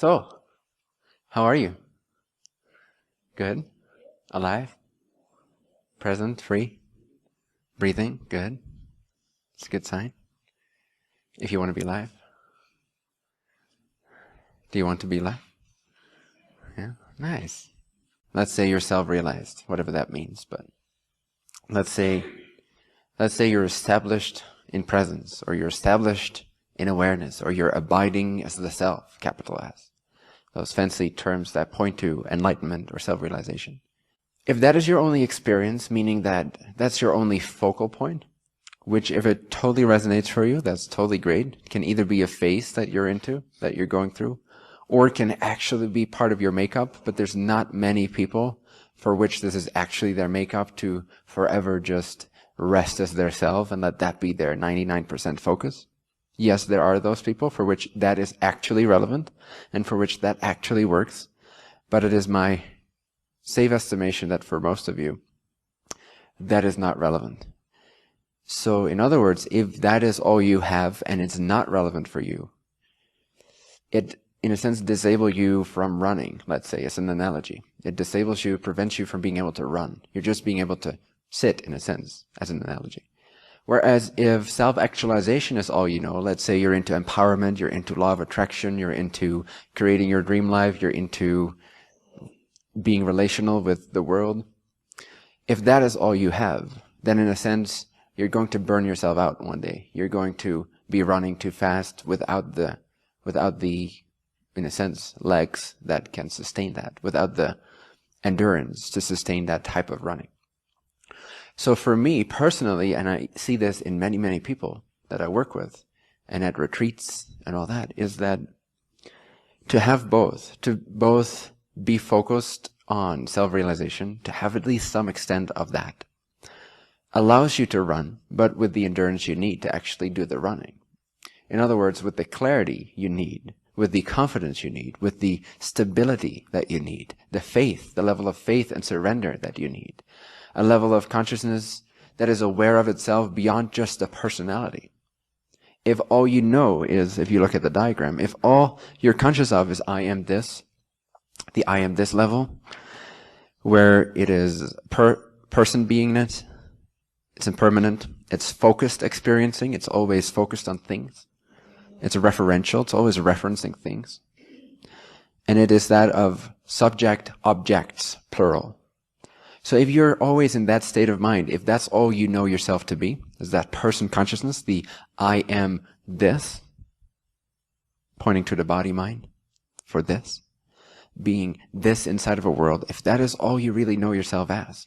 So, how are you? Good? Alive? Present? Free? Breathing? Good? It's a good sign. If you want to be alive. Do you want to be alive? Yeah? Nice. Let's say you're self-realized, whatever that means, but let's say you're established in presence, or you're established in awareness, or you're abiding as the self, capital S. Those fancy terms that point to enlightenment or self-realization. If that is your only experience, meaning that that's your only focal point, which if it totally resonates for you, that's totally great. It can either be a phase that you're into, that you're going through, or it can actually be part of your makeup, but there's not many people for which this is actually their makeup to forever just rest as their self and let that be their 99% focus. Yes, there are those people for which that is actually relevant and for which that actually works, but it is my safe estimation that for most of you, that is not relevant. So in other words, if that is all you have and it's not relevant for you, it in a sense disables you from running, let's say, as an analogy. It disables you, prevents you from being able to run. You're just being able to sit, in a sense, as an analogy. Whereas if self-actualization is all you know, let's say you're into empowerment, you're into law of attraction, you're into creating your dream life, you're into being relational with the world, if that is all you have, then in a sense, you're going to burn yourself out one day. You're going to be running too fast without the, in a sense, legs that can sustain that, without the endurance to sustain that type of running. So for me personally, and I see this in many, many people that I work with and at retreats and all that, is that to have both, to both be focused on self-realization, to have at least some extent of that, allows you to run, but with the endurance you need to actually do the running. In other words, with the clarity you need, with the confidence you need, with the stability that you need, the faith, the level of faith and surrender that you need, a level of consciousness that is aware of itself beyond just the personality. If all you know is, if you look at the diagram, if all you're conscious of is I am this, the I am this level, where it is person beingness, it's impermanent, it's focused experiencing, it's always focused on things. It's referential, it's always referencing things. And it is that of subject objects, plural. So if you're always in that state of mind, if that's all you know yourself to be, is that person consciousness, the I am this, pointing to the body mind for this, being this inside of a world, if that is all you really know yourself as,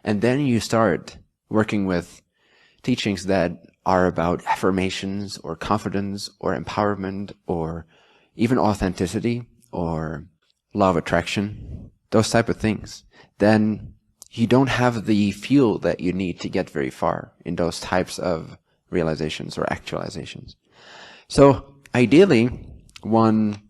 and then you start working with teachings that are about affirmations or confidence or empowerment or even authenticity or law of attraction, those type of things, then you don't have the fuel that you need to get very far in those types of realizations or actualizations. So ideally, one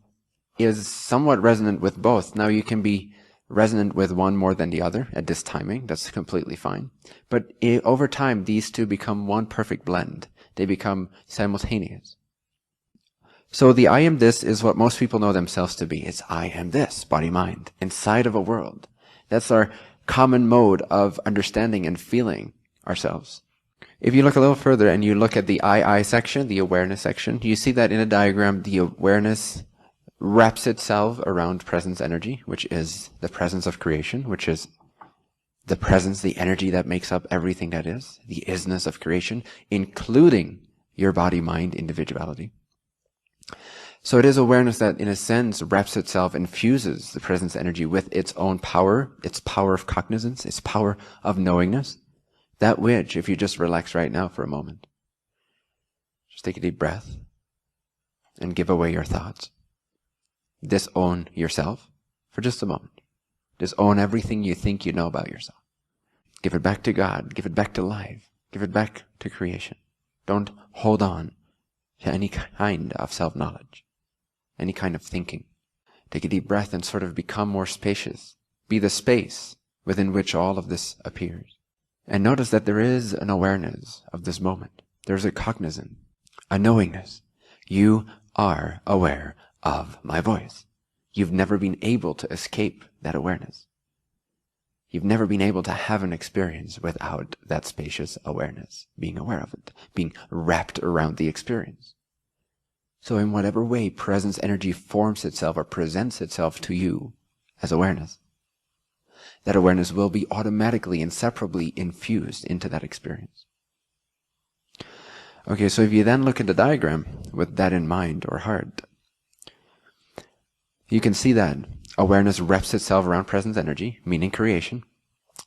is somewhat resonant with both. Now you can be resonant with one more than the other at this timing. That's completely fine. But over time, these two become one perfect blend. They become simultaneous. So the I am this is what most people know themselves to be. It's I am this, body-mind, inside of a world. That's our common mode of understanding and feeling ourselves. If you look a little further and you look at the I section, the awareness section, you see that in a diagram, the awareness wraps itself around presence energy, which is the presence of creation, which is the presence, the energy that makes up everything that is, the isness of creation, including your body-mind individuality. So it is awareness that, in a sense, wraps itself, infuses the presence energy with its own power, its power of cognizance, its power of knowingness, that which, if you just relax right now for a moment, just take a deep breath and give away your thoughts. Disown yourself for just a moment. Disown everything you think you know about yourself. Give it back to God. Give it back to life. Give it back to creation. Don't hold on to any kind of self-knowledge, any kind of thinking. Take a deep breath and sort of become more spacious. Be the space within which all of this appears. And notice that there is an awareness of this moment. There's a cognizance, a knowingness. You are aware of my voice. you've never been able to escape that awareness. You've never been able to have an experience without that spacious awareness, being aware of it, being wrapped around the experience. So in whatever way presence energy forms itself or presents itself to you as awareness, that awareness will be automatically, inseparably infused into that experience. Okay, so if you then look at the diagram with that in mind or heart, you can see that awareness wraps itself around presence energy, meaning creation.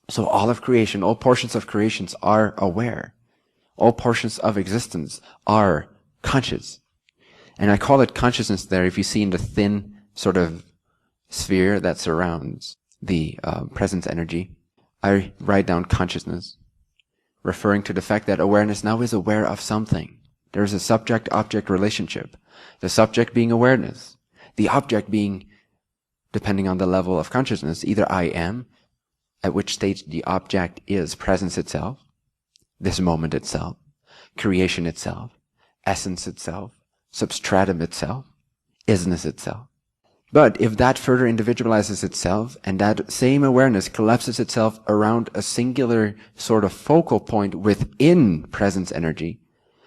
So all of creation, all portions of creations are aware. All portions of existence are conscious. And I call it consciousness there if you see in the thin sort of sphere that surrounds the presence energy. I write down consciousness, referring to the fact that awareness now is aware of something. There's a subject-object relationship. The subject being awareness. The object being, depending on the level of consciousness, either I am, at which stage the object is presence itself, this moment itself, creation itself, essence itself, substratum itself, isness itself. But if that further individualizes itself and that same awareness collapses itself around a singular sort of focal point within presence energy,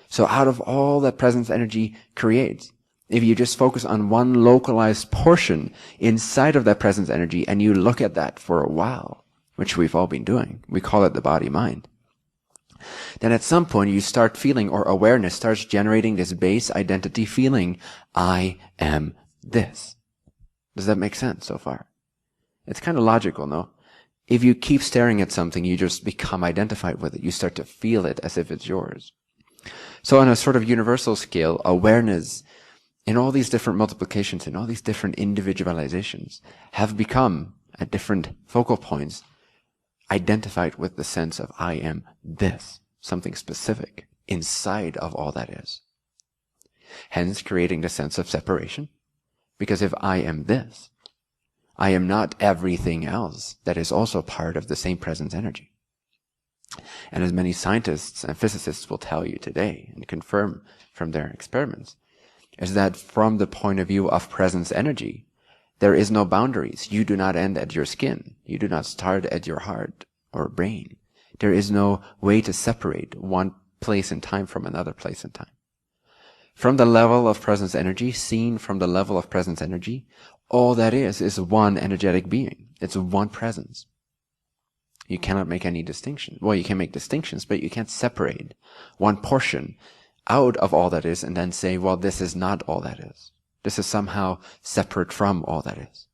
so out of all that presence energy creates, if you just focus on one localized portion inside of that presence energy and you look at that for a while, which we've all been doing, we call it the body-mind, then at some point you start feeling, or awareness starts generating this base identity feeling, I am this. Does that make sense so far? It's kind of logical, no? If you keep staring at something, you just become identified with it. You start to feel it as if it's yours. So on a sort of universal scale, awareness in all these different multiplications, in all these different individualizations, have become, at different focal points, identified with the sense of I am this, something specific inside of all that is. Hence creating the sense of separation. Because if I am this, I am not everything else that is also part of the same presence energy. And as many scientists and physicists will tell you today and confirm from their experiments, is that from the point of view of presence energy, there is no boundaries. You do not end at your skin. You do not start at your heart or brain. There is no way to separate one place in time from another place in time. From the level of presence energy, seen from the level of presence energy, all that is one energetic being. It's one presence. You cannot make any distinction. Well, you can make distinctions, but you can't separate one portion out of all that is and then say, well, this is not all that is. This is somehow separate from all that is.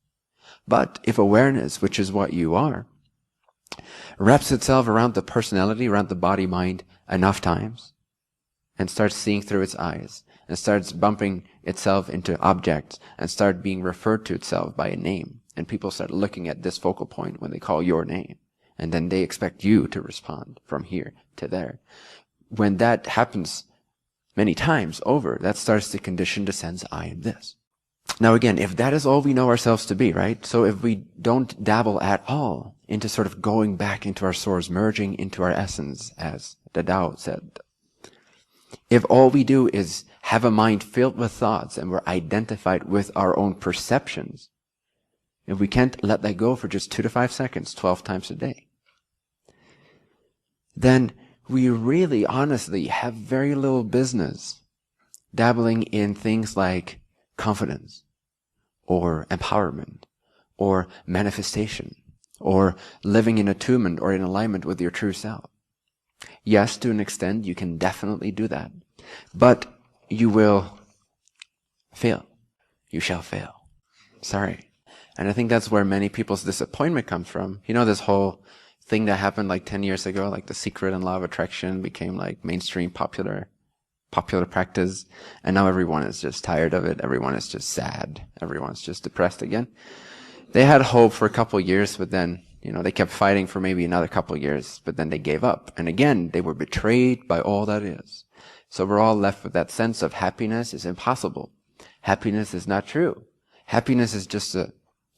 But if awareness, which is what you are, wraps itself around the personality, around the body-mind enough times, and starts seeing through its eyes, and starts bumping itself into objects, and start being referred to itself by a name, and people start looking at this focal point when they call your name, and then they expect you to respond from here to there. When that happens many times over, that starts to condition the sense, I am this. Now again, if that is all we know ourselves to be, right? So if we don't dabble at all into sort of going back into our source, merging into our essence, as the Tao said, if all we do is have a mind filled with thoughts and we're identified with our own perceptions, if we can't let that go for just 2 to 5 seconds, 12 times a day, then we really honestly have very little business dabbling in things like confidence or empowerment or manifestation or living in attunement or in alignment with your true self. Yes, to an extent, you can definitely do that. But you will fail. You shall fail. Sorry. And I think that's where many people's disappointment comes from. You know, this whole thing that happened like 10 years ago, like The Secret and Law of Attraction became like mainstream popular practice. And now everyone is just tired of it. Everyone is just sad. Everyone's just depressed again. They had hope for a couple of years, but then, you know, they kept fighting for maybe another couple of years, but then they gave up. And again, they were betrayed by all that is. So we're all left with that sense of happiness is impossible. Happiness is not true. Happiness is just an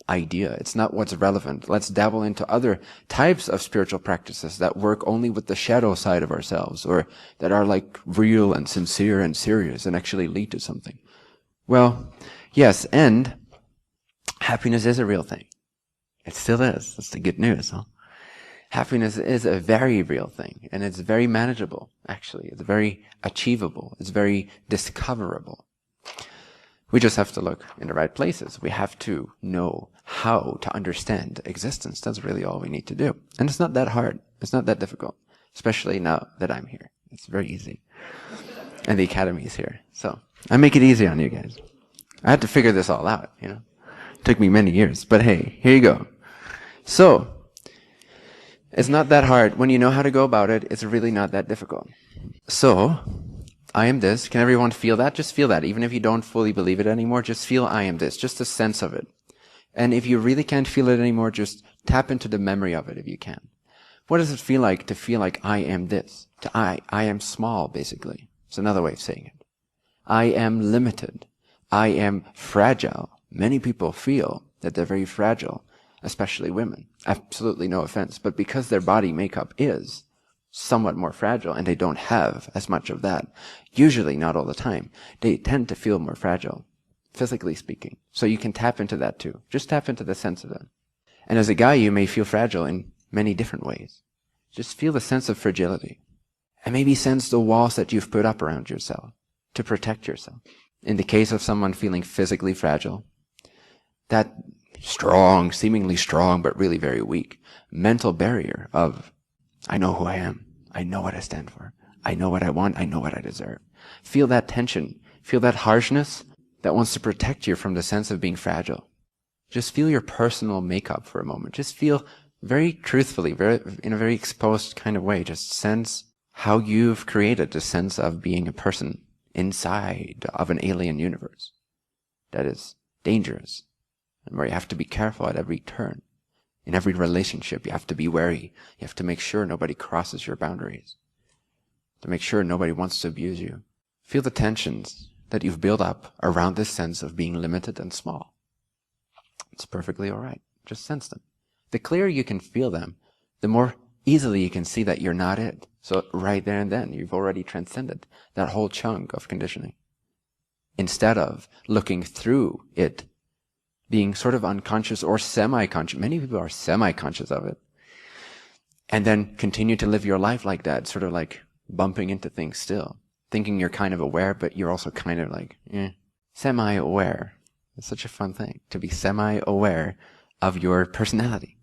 idea. It's not what's relevant. Let's dabble into other types of spiritual practices that work only with the shadow side of ourselves, or that are like real and sincere and serious and actually lead to something. Well, yes, and Happiness is a real thing. It still is. That's the good news, huh? Happiness is a very real thing, and it's very manageable, actually. It's very achievable. It's very discoverable. We just have to look in the right places. We have to know how to understand existence. That's really all we need to do. And it's not that hard. It's not that difficult, especially now that I'm here. It's very easy. And the academy is here. So I make it easy on you guys. I had to figure this all out, you know. It took me many years, but hey, here you go. So it's not that hard. When you know how to go about it, it's really not that difficult. So I am this. Can everyone feel that? Just feel that. Even if you don't fully believe it anymore, just feel I am this. Just a sense of it. And if you really can't feel it anymore, just tap into the memory of it if you can. What does it feel like to feel like I am this? I am small, basically. It's another way of saying it. I am limited. I am fragile. Many people feel that they're very fragile, especially women. Absolutely no offense, but because their body makeup is somewhat more fragile and they don't have as much of that, usually not all the time, they tend to feel more fragile, physically speaking. So you can tap into that too. Just tap into the sense of that. And as a guy, you may feel fragile in many different ways. Just feel the sense of fragility. And maybe sense the walls that you've put up around yourself to protect yourself. In the case of someone feeling physically fragile, that strong, seemingly strong, but really very weak mental barrier of, I know who I am. I know what I stand for. I know what I want. I know what I deserve. Feel that tension. Feel that harshness that wants to protect you from the sense of being fragile. Just feel your personal makeup for a moment. Just feel very truthfully, in a very exposed kind of way. Just sense how you've created the sense of being a person inside of an alien universe that is dangerous and where you have to be careful at every turn. In every relationship, you have to be wary. You have to make sure nobody crosses your boundaries. To make sure nobody wants to abuse you. Feel the tensions that you've built up around this sense of being limited and small. It's perfectly all right. Just sense them. The clearer you can feel them, the more easily you can see that you're not it. So right there and then, you've already transcended that whole chunk of conditioning. Instead of looking through it, being sort of unconscious or semi-conscious. Many people are semi-conscious of it. And then continue to live your life like that, sort of like bumping into things still. Thinking you're kind of aware, but you're also kind of like, semi-aware. It's such a fun thing, to be semi-aware of your personality.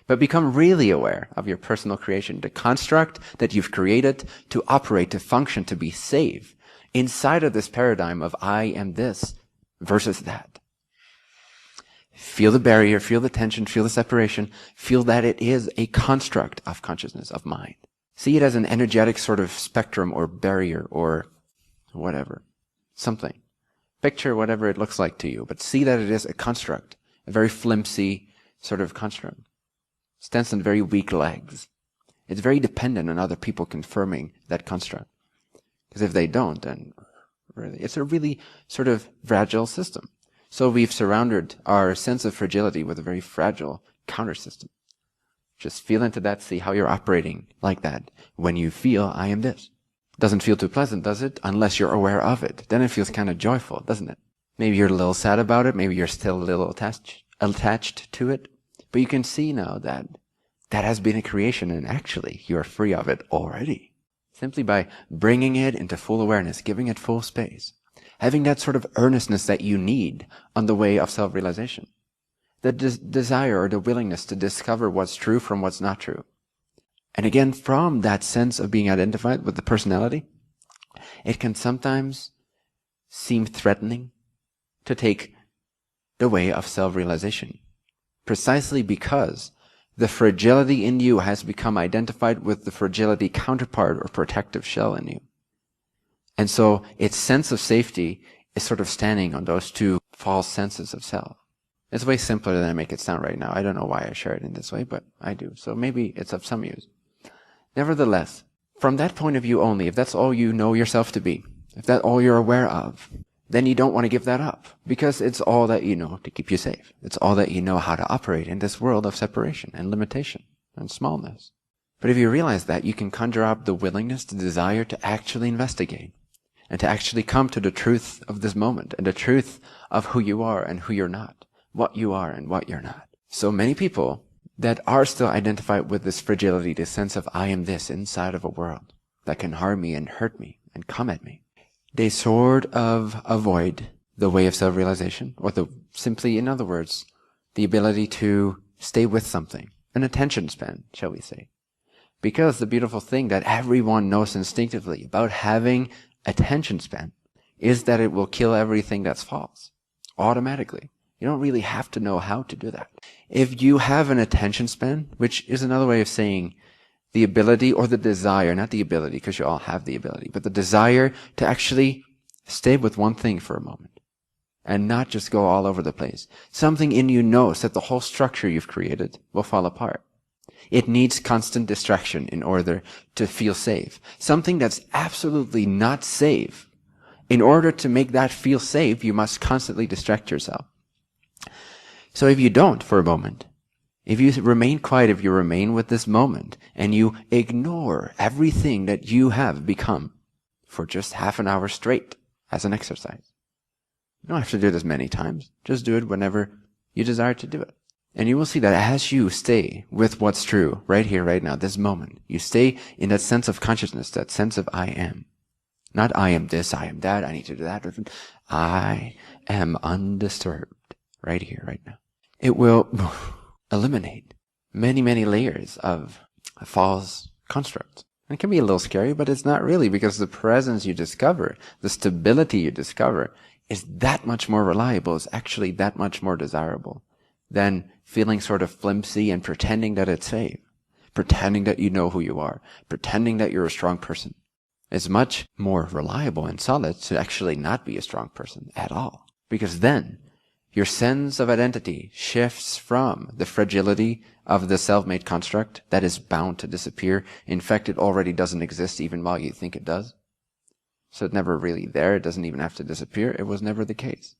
But become really aware of your personal creation, the construct that you've created to operate, to function, to be safe inside of this paradigm of I am this versus that. Feel the barrier, feel the tension, feel the separation, feel that it is a construct of consciousness, of mind. See it as an energetic sort of spectrum or barrier or whatever, something. Picture whatever it looks like to you, but see that it is a construct, a very flimsy sort of construct. Stands on very weak legs. It's very dependent on other people confirming that construct. Because if they don't, then really, it's a really sort of fragile system. So we've surrounded our sense of fragility with a very fragile counter system. Just feel into that, see how you're operating like that when you feel I am this. Doesn't feel too pleasant, does it? Unless you're aware of it. Then it feels kind of joyful, doesn't it? Maybe you're a little sad about it. Maybe you're still a little attached to it. But you can see now that that has been a creation and actually you're free of it already. Simply by bringing it into full awareness, giving it full space. Having that sort of earnestness that you need on the way of self-realization. The desire or the willingness to discover what's true from what's not true. And again, from that sense of being identified with the personality, it can sometimes seem threatening to take the way of self-realization. Precisely because the fragility in you has become identified with the fragility counterpart or protective shell in you. And so its sense of safety is sort of standing on those two false senses of self. It's way simpler than I make it sound right now. I don't know why I share it in this way, but I do. So maybe it's of some use. Nevertheless, from that point of view only, if that's all you know yourself to be, if that's all you're aware of, then you don't want to give that up. Because it's all that you know to keep you safe. It's all that you know how to operate in this world of separation and limitation and smallness. But if you realize that, you can conjure up the willingness, the desire to actually investigate. And to actually come to the truth of this moment and the truth of who you are and who you're not. what you are and what you're not. So many people that are still identified with this fragility, this sense of I am this inside of a world that can harm me and hurt me and come at me, they sort of avoid the way of self-realization, or simply, in other words, the ability to stay with something, an attention span, shall we say. Because the beautiful thing that everyone knows instinctively about having attention span is that it will kill everything that's false, automatically. You don't really have to know how to do that. If you have an attention span, which is another way of saying the ability or the desire, not the ability, because you all have the ability, but the desire to actually stay with one thing for a moment and not just go all over the place. Something in you knows that the whole structure you've created will fall apart. It needs constant distraction in order to feel safe. Something that's absolutely not safe. In order to make that feel safe, you must constantly distract yourself. So if you don't for a moment, if you remain quiet, if you remain with this moment, and you ignore everything that you have become for just half an hour straight as an exercise. You don't have to do this many times. Just do it whenever you desire to do it. And you will see that as you stay with what's true, right here, right now, this moment, you stay in that sense of consciousness, that sense of I am. Not I am this, I am that, I need to do that. I am undisturbed, right here, right now. It will eliminate many, many layers of false constructs. And it can be a little scary, but it's not really, because the presence you discover, the stability you discover, is that much more reliable, is actually that much more desirable than feeling sort of flimsy and pretending that it's safe, pretending that you know who you are, pretending that you're a strong person. It's much more reliable and solid to actually not be a strong person at all, because then your sense of identity shifts from the fragility of the self-made construct that is bound to disappear. In fact, it already doesn't exist even while you think it does. So it's never really there. It doesn't even have to disappear. It was never the case.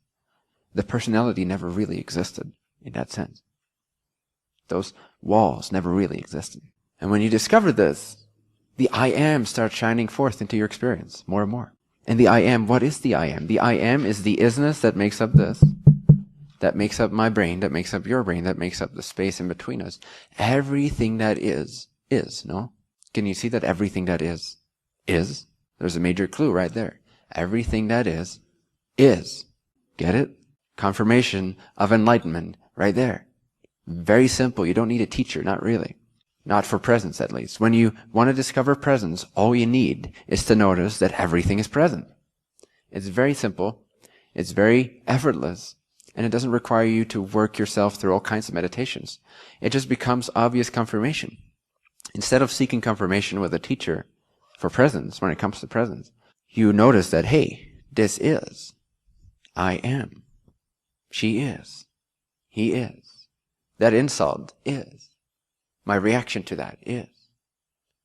The personality never really existed in that sense. Those walls never really existed. And when you discover this, the I am starts shining forth into your experience more and more. And the I am, what is the I am? The I am is the isness that makes up this, that makes up my brain, that makes up your brain, that makes up the space in between us. Everything that is, no? Can you see that everything that is? There's a major clue right there. Everything that is. Get it? Confirmation of enlightenment right there. Very simple. You don't need a teacher, not really. Not for presence, at least. When you want to discover presence, all you need is to notice that everything is present. It's very simple. It's very effortless. And it doesn't require you to work yourself through all kinds of meditations. It just becomes obvious confirmation. Instead of seeking confirmation with a teacher for presence, when it comes to presence, you notice that, hey, this is. I am. She is. He is. That insult is. My reaction to that is.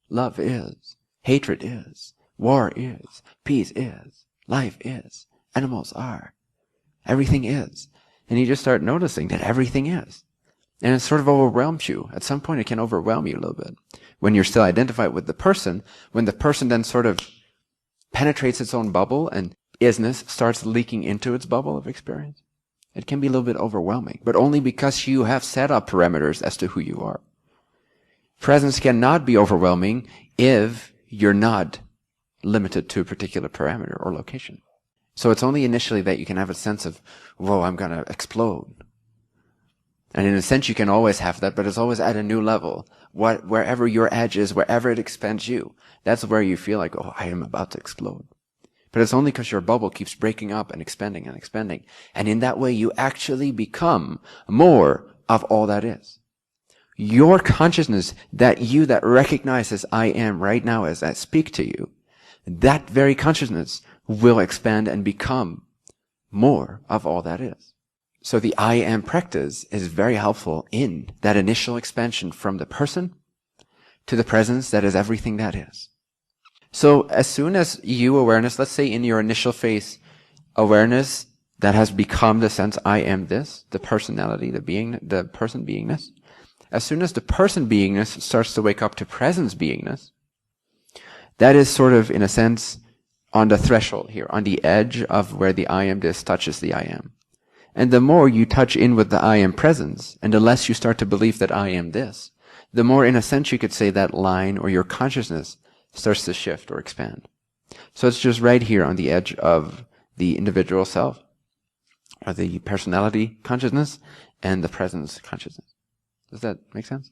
Love is. Hatred is. War is. Peace is. Life is. Animals are. Everything is. And you just start noticing that everything is. And it sort of overwhelms you. At some point it can overwhelm you a little bit. When you're still identified with the person, when the person then sort of penetrates its own bubble and isness starts leaking into its bubble of experience, it can be a little bit overwhelming. But only because you have set up parameters as to who you are. Presence cannot be overwhelming if you're not limited to a particular parameter or location. So it's only initially that you can have a sense of, whoa, I'm going to explode. And in a sense, you can always have that, but it's always at a new level. Wherever your edge is, wherever it expands you, that's where you feel like, oh, I am about to explode. But it's only because your bubble keeps breaking up and expanding and expanding. And in that way, you actually become more of all that is. Your consciousness, that recognizes I am right now as I speak to you, that very consciousness will expand and become more of all that is. So the I am practice is very helpful in that initial expansion from the person to the presence that is everything that is. So as soon as you awareness, let's say in your initial phase, awareness that has become the sense I am this, the personality, the person beingness, as soon as the person beingness starts to wake up to presence beingness, that is sort of, in a sense, on the threshold here, on the edge of where the I am this touches the I am. And the more you touch in with the I am presence, and the less you start to believe that I am this, the more, in a sense, you could say that line or your consciousness starts to shift or expand. So it's just right here on the edge of the individual self, or the personality consciousness and the presence consciousness. Does that make sense?